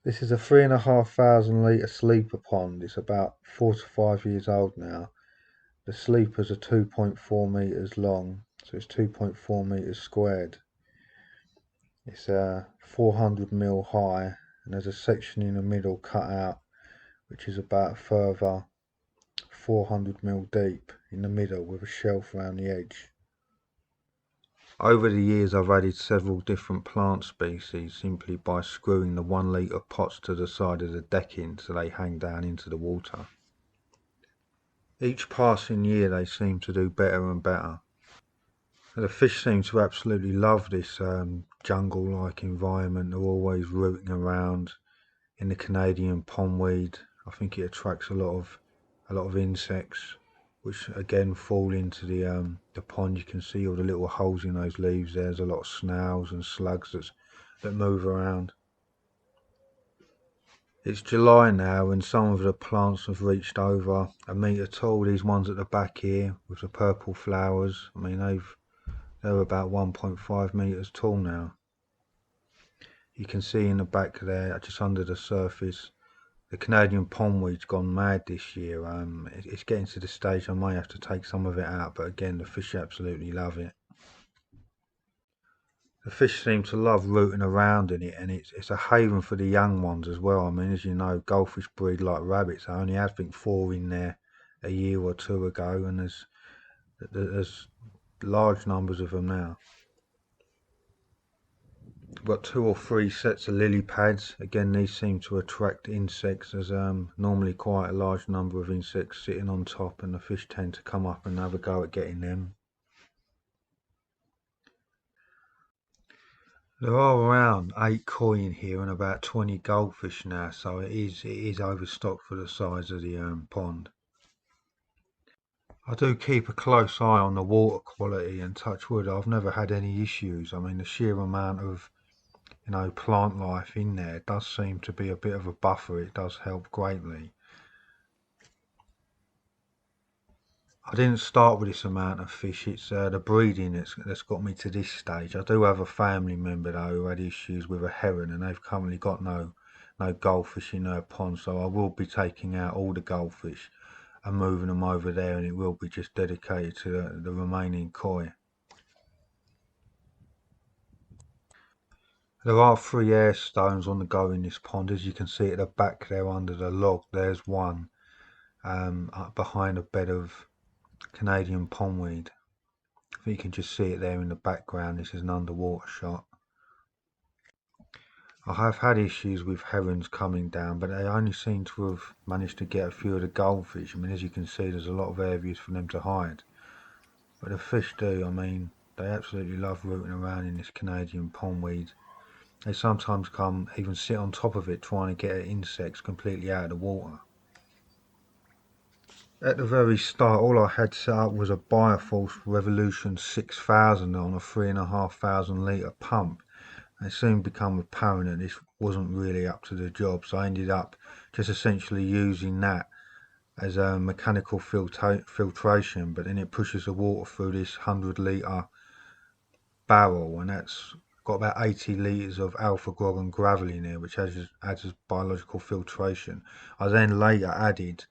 This is a 3,500 litre sleeper pond. It's about 4 to 5 years old now. The sleepers are 2.4 metres long, so it's 2.4 metres squared. It's 400 mil high, and there's a section in the middle cut out, which is about a further 400 mil deep in the middle with a shelf around the edge. Over the years I've added several different plant species simply by screwing the 1 litre pots to the side of the decking so they hang down into the water. Each passing year they seem to do better and better. The fish seem to absolutely love this jungle-like environment. They're always rooting around in the Canadian pondweed. I think it attracts a lot of insects, which again fall into the pond. You can see all the little holes in those leaves. There's a lot of snails and slugs that move around. It's July now and some of the plants have reached over a metre tall. These ones at the back here with the purple flowers, I mean they're about 1.5 metres tall now. You can see in the back there, just under the surface, the Canadian pondweed's gone mad this year. It's getting to the stage I may have to take some of it out, but again, the fish absolutely love it. The fish seem to love rooting around in it, and it's a haven for the young ones as well. I mean, as you know, goldfish breed like rabbits. I only had, I think, 4 in there a year or two ago, and there's large numbers of them now. I've got 2 or 3 sets of lily pads. Again, these seem to attract insects. There's normally quite a large number of insects sitting on top, and the fish tend to come up and have a go at getting them. There are around 8 koi in here and about 20 goldfish now, so it is overstocked for the size of the pond. I do keep a close eye on the water quality, and touch wood, I've never had any issues. I mean, the sheer amount of plant life in there does seem to be a bit of a buffer. It does help greatly. I didn't start with this amount of fish. It's the breeding that's got me to this stage. I do have a family member though who had issues with a heron, and they've currently got no goldfish in their pond, so I will be taking out all the goldfish and moving them over there, and it will be just dedicated to the remaining koi. There are 3 air stones on the go in this pond. As you can see at the back there under the log, there's one up behind a bed of Canadian pondweed. You can just see it there in the background. This is an underwater shot. I have had issues with herons coming down, but they only seem to have managed to get a few of the goldfish. I mean, as you can see, there's a lot of areas for them to hide. But the fish do, I mean, they absolutely love rooting around in this Canadian pondweed. They sometimes come, even sit on top of it, trying to get at insects completely out of the water. At the very start, all I had set up was a Bioforce Revolution 6000 on a 3,500 litre pump. And it soon became apparent that this wasn't really up to the job, so I ended up just essentially using that as a mechanical filtration, but then it pushes the water through this 100 litre barrel, and that's got about 80 litres of alpha grog and gravel in there, which adds as biological filtration. I then later added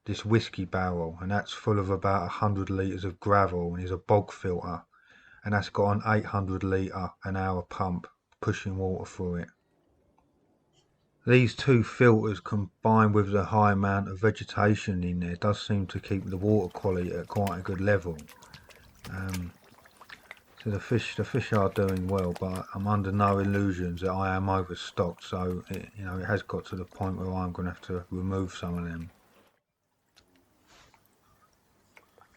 this whiskey barrel, and that's full of about 100 litres of gravel and is a bog filter, and that's got an 800 litre an hour pump pushing water through it. These 2 filters combined with the high amount of vegetation in there does seem to keep the water quality at quite a good level. So the fish are doing well, but I'm under no illusions that I am overstocked, so it has got to the point where I'm going to have to remove some of them.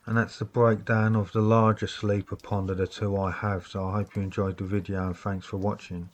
And that's the breakdown of the larger sleeper pond of the 2 I have. So I hope you enjoyed the video, and thanks for watching.